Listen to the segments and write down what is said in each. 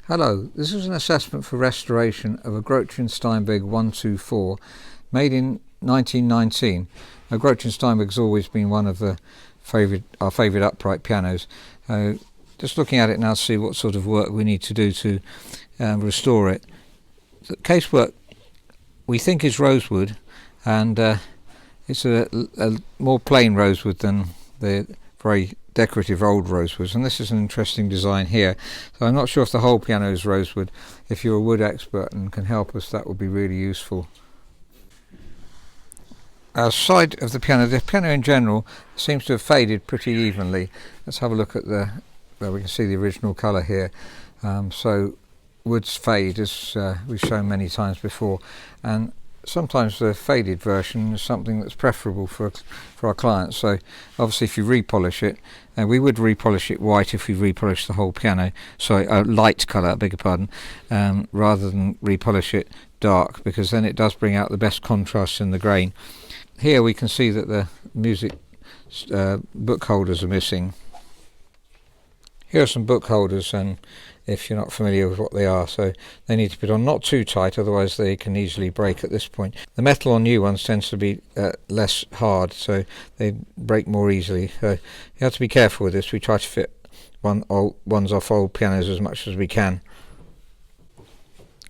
Hello, this is an assessment for restoration of a Grotrian Steinweg 124 made in 1919. Now, Grotrian Steinweg has always been one of our favourite upright pianos. Just looking at it now to see what sort of work we need to do to restore it. The casework we think is rosewood, and it's a more plain rosewood than the very decorative old rosewoods, and this is an interesting design here. So I'm not sure if the whole piano is rosewood. If you're a wood expert and can help us, that would be really useful. Side of the piano in general seems to have faded pretty evenly. Let's have a look at there we can see the original colour here. So woods fade, as we've shown many times before, and sometimes the faded version is something that's preferable for our clients. So obviously if you repolish it, we would repolish it white if we repolish the whole piano, sorry, light colour, I beg your pardon, rather than repolish it dark, because then it does bring out the best contrast in the grain. Here we can see that the music book holders are missing. Here are some book holders, and if you're not familiar with what they are, so they need to be on not too tight, otherwise they can easily break at this point. The metal on new ones tends to be less hard, so they break more easily. So you have to be careful with this. We try to fit ones off old pianos as much as we can.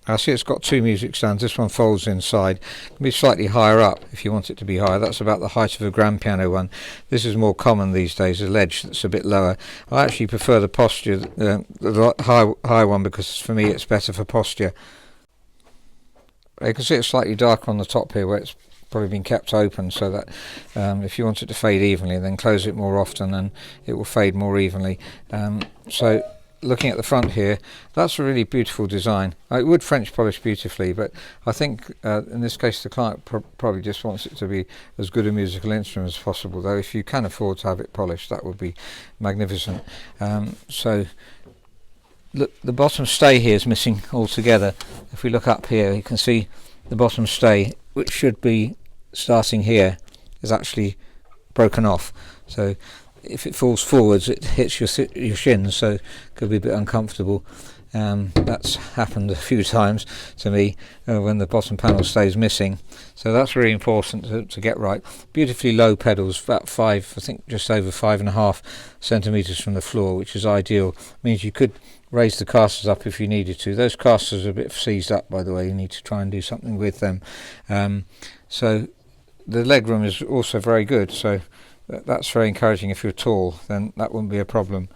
I see it's got two music stands. This one folds inside. It can be slightly higher up if you want it to be higher. That's about the height of a grand piano one. This is more common these days, a ledge that's a bit lower. I actually prefer the posture, the high one, because for me it's better for posture. You can see it's slightly darker on the top here where it's probably been kept open, so that if you want it to fade evenly, then close it more often and it will fade more evenly. So looking at the front here, that's a really beautiful design. It would French polish beautifully, but I think in this case the client probably just wants it to be as good a musical instrument as possible, though if you can afford to have it polished, that would be magnificent. So look, the bottom stay here is missing altogether. If we look up here, you can see the bottom stay, which should be starting here, is actually broken off. So if it falls forwards, it hits your shins, so it could be a bit uncomfortable. That's happened a few times to me when the bottom panel stays missing. So that's really important to get right. Beautifully low pedals, about I think just over 5.5 centimetres from the floor, which is ideal. Means you could raise the casters up if you needed to. Those casters are a bit seized up, by the way. You need to try and do something with them. So the legroom is also very good, so that's very encouraging. If you're tall, then that wouldn't be a problem.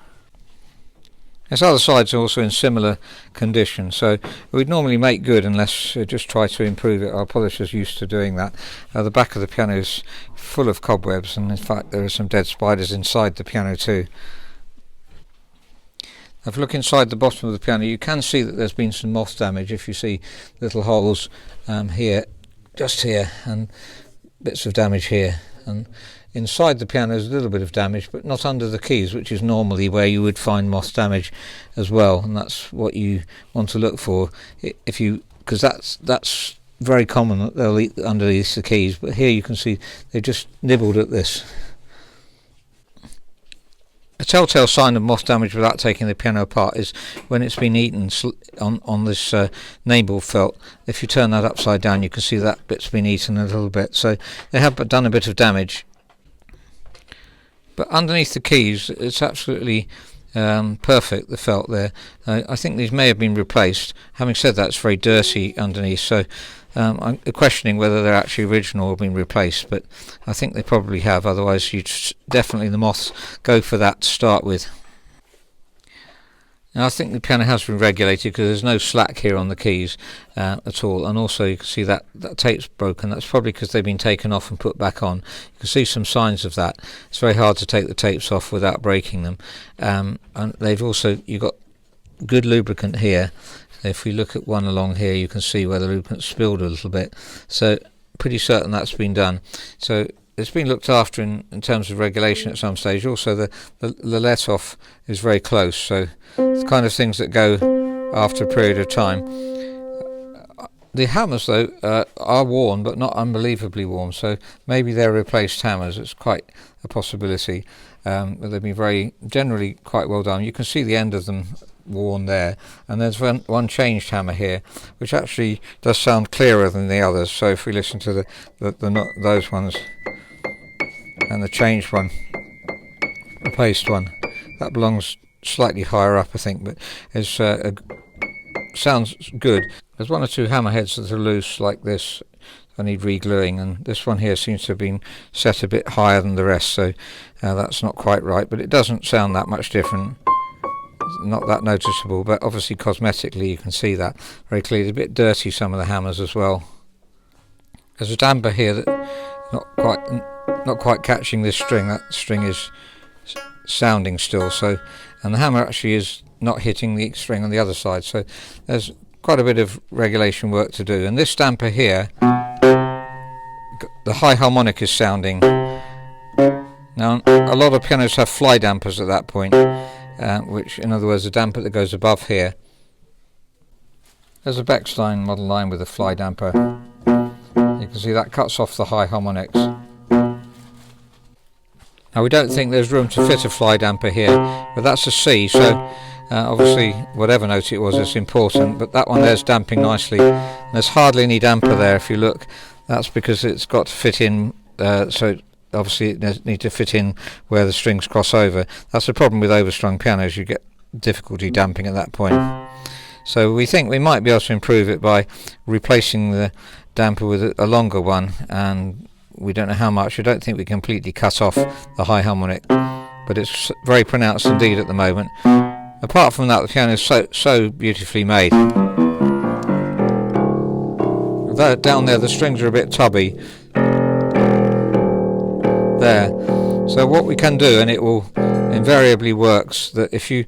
This other side's also in similar condition, so we'd normally make good unless just try to improve it. Our polishers used to doing that. The back of the piano is full of cobwebs, and in fact there are some dead spiders inside the piano too. If you look inside the bottom of the piano, you can see that there's been some moth damage. If you see little holes here, just here, and bits of damage here, and inside the piano is a little bit of damage, but not under the keys, which is normally where you would find moth damage as well, and that's what you want to look for, because that's very common that they'll eat underneath the keys. But here you can see they've just nibbled at this. A telltale sign of moth damage without taking the piano apart is when it's been eaten on this neighbour felt. If you turn that upside down, you can see that bit's been eaten a little bit. So they have done a bit of damage. But underneath the keys, it's absolutely perfect, the felt there. I think these may have been replaced. Having said that, it's very dirty underneath, so I'm questioning whether they're actually original or been replaced, but I think they probably have. Otherwise, definitely the moths go for that to start with. Now, I think the piano has been regulated because there's no slack here on the keys at all, and also you can see that tape's broken. That's probably because they've been taken off and put back on. You can see some signs of that. It's very hard to take the tapes off without breaking them, and you've got good lubricant here. If we look at one along here, you can see where the lubricant spilled a little bit, so pretty certain that's been done. So it's been looked after in terms of regulation at some stage. Also the let-off is very close, so it's the kind of things that go after a period of time. The hammers, though, are worn, but not unbelievably worn, so maybe they're replaced hammers. It's quite a possibility. But they've been generally quite well done. You can see the end of them worn there, and there's one changed hammer here, which actually does sound clearer than the others. So if we listen to those ones and the changed one, the paste one, that belongs slightly higher up, I think, but it's sounds good. There's one or two hammerheads that are loose like this. I need re-gluing, and this one here seems to have been set a bit higher than the rest, so that's not quite right, but it doesn't sound that much different. It's not that noticeable, but obviously cosmetically you can see that very clearly. A bit dirty, some of the hammers as well. There's a damper here that not quite catching this string. That string is sounding still, so, and the hammer actually is not hitting the string on the other side, so there's quite a bit of regulation work to do. And this damper here, the high harmonic is sounding. Now a lot of pianos have fly dampers at that point, which in other words a damper that goes above here. There's a Bechstein model line with a fly damper. You can see that cuts off the high harmonics. Now we don't think there's room to fit a fly damper here, but that's a C, so obviously whatever note it was is important, but that one there's damping nicely. There's hardly any damper there if you look. That's because it's got to fit in, so obviously it needs to fit in where the strings cross over. That's the problem with overstrung pianos, you get difficulty damping at that point. So we think we might be able to improve it by replacing the damper with a longer one, and we don't know how much. I don't think we completely cut off the high harmonic, but it's very pronounced indeed at the moment. Apart from that, the piano is so beautifully made. Down there the strings are a bit tubby there, so what we can do, and it will invariably works, that if you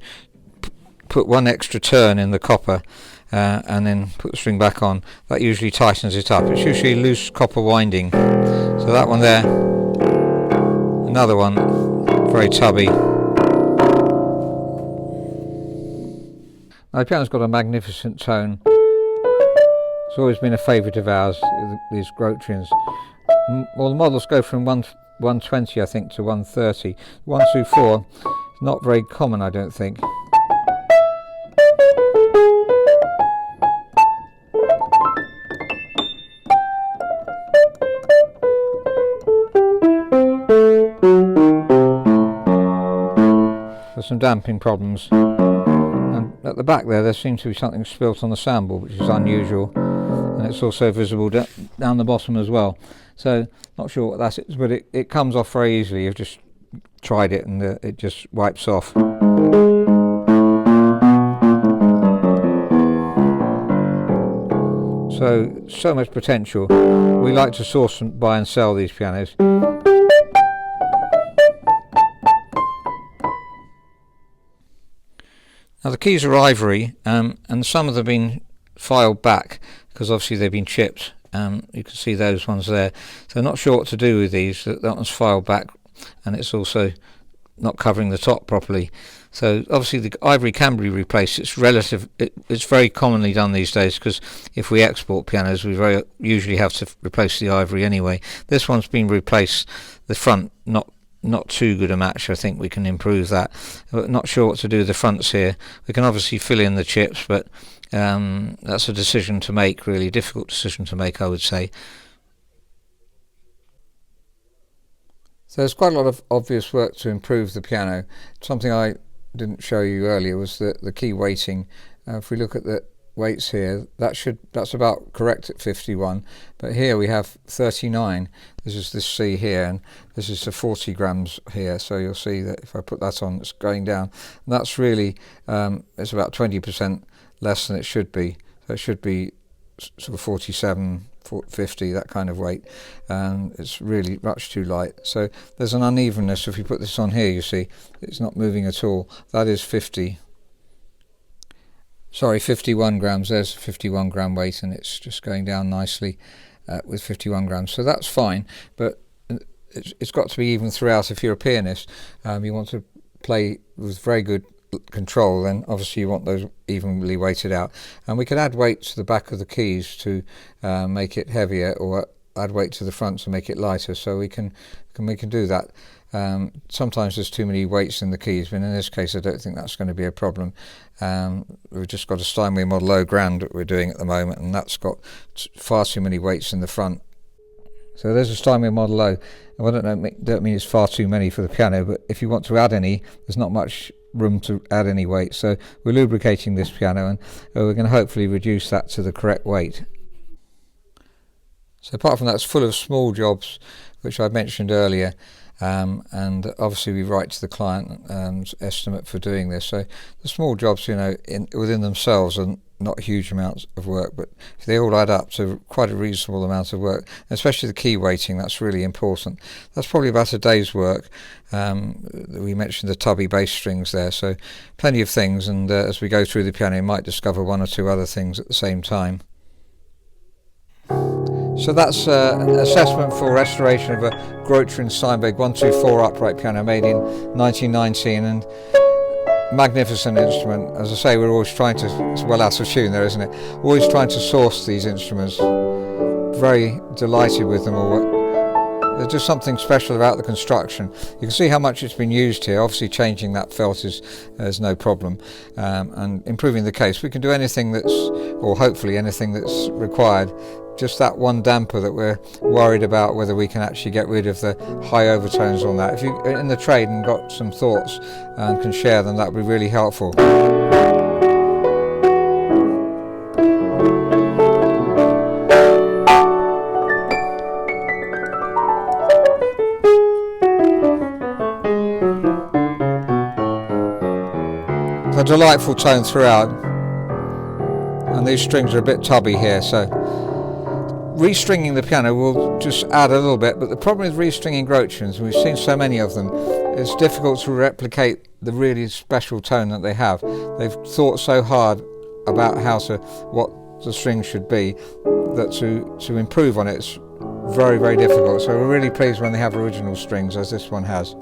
put one extra turn in the copper and then put the string back on, that usually tightens it up. It's usually loose copper winding, so that one there, another one very tubby. Now the piano's got a magnificent tone. It's always been a favourite of ours, these Grotrians. Well, the models go from 120, I think, to 130. 124 is not very common, I don't think. There's some damping problems. And at the back there seems to be something spilt on the soundboard, which is unusual. And it's also visible down the bottom as well. So not sure what that is, but it comes off very easily. You've just tried it and it just wipes off. So much potential. We like to source and buy and sell these pianos. Now the keys are ivory, and some of them have been filed back because obviously they've been chipped. You can see those ones there. So I'm not sure what to do with these. That one's filed back, and it's also not covering the top properly. So obviously the ivory can be replaced. It's very commonly done these days, because if we export pianos we very usually have to replace the ivory anyway. This one's been replaced, the front not too good a match. I think we can improve that, but not sure what to do with the fronts here. We can obviously fill in the chips, but that's a decision to make, really difficult decision to make, I would say. So there's quite a lot of obvious work to improve the piano. Something I didn't show you earlier was the key weighting. If we look at the weights here, that's about correct at 51, but here we have 39. This is this C here, and this is the 40 grams here, so you'll see that if I put that on, it's going down, and that's really it's about 20% less than it should be. So it should be sort of 47, 50, that kind of weight, and it's really much too light. So there's an unevenness. If you put this on here, you see it's not moving at all. That is 51 grams. There's 51 gram weight, and it's just going down nicely with 51 grams. So that's fine, but it's got to be even throughout. If you're a pianist, you want to play with very good control, then obviously you want those evenly weighted out. And we can add weight to the back of the keys to make it heavier, or add weight to the front to make it lighter. So we can do that. Sometimes there's too many weights in the keys, but in this case I don't think that's going to be a problem. We've just got a Steinweg Model O Grand that we're doing at the moment, and that's got far too many weights in the front. So there's a Steinweg Model O, and I don't mean it's far too many for the piano, but if you want to add any, there's not much room to add any weight. So we're lubricating this piano, and we're going to hopefully reduce that to the correct weight. So apart from that, it's full of small jobs, which I mentioned earlier, and obviously we write to the client estimate for doing this. So the small jobs, within themselves are not huge amounts of work, but if they all add up to quite a reasonable amount of work, especially the key weighting, that's really important. That's probably about a day's work. We mentioned the tubby bass strings there, so plenty of things, and as we go through the piano you might discover one or two other things at the same time. So that's an assessment for restoration of a Grotrian Steinweg 124 upright piano made in 1919, and magnificent instrument. As I say, we're always trying to, it's well out of tune there, isn't it? Always trying to source these instruments. Very delighted with them all. There's just something special about the construction. You can see how much it's been used here. Obviously changing that felt is no problem, and improving the case. We can do anything or hopefully anything that's required. Just that one damper that we're worried about, whether we can actually get rid of the high overtones on that. If you're in the trade and got some thoughts and can share them, that would be really helpful. A delightful tone throughout, and these strings are a bit tubby here, so restringing the piano will just add a little bit. But the problem with restringing Grotrians, and we've seen so many of them, it's difficult to replicate the really special tone that they have. They've thought so hard about what the strings should be, that to improve on it's very, very difficult. So we're really pleased when they have original strings, as this one has.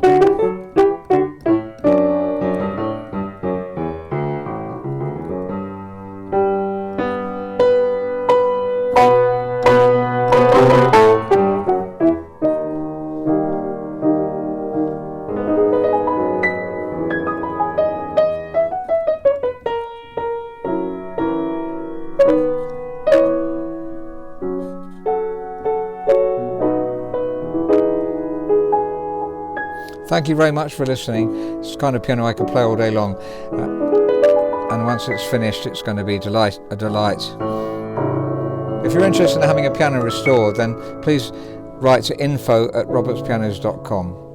Thank you very much for listening. It's the kind of piano I can play all day long, and once it's finished it's going to be a delight. If you're interested in having a piano restored, then please write to info@robertspianos.com.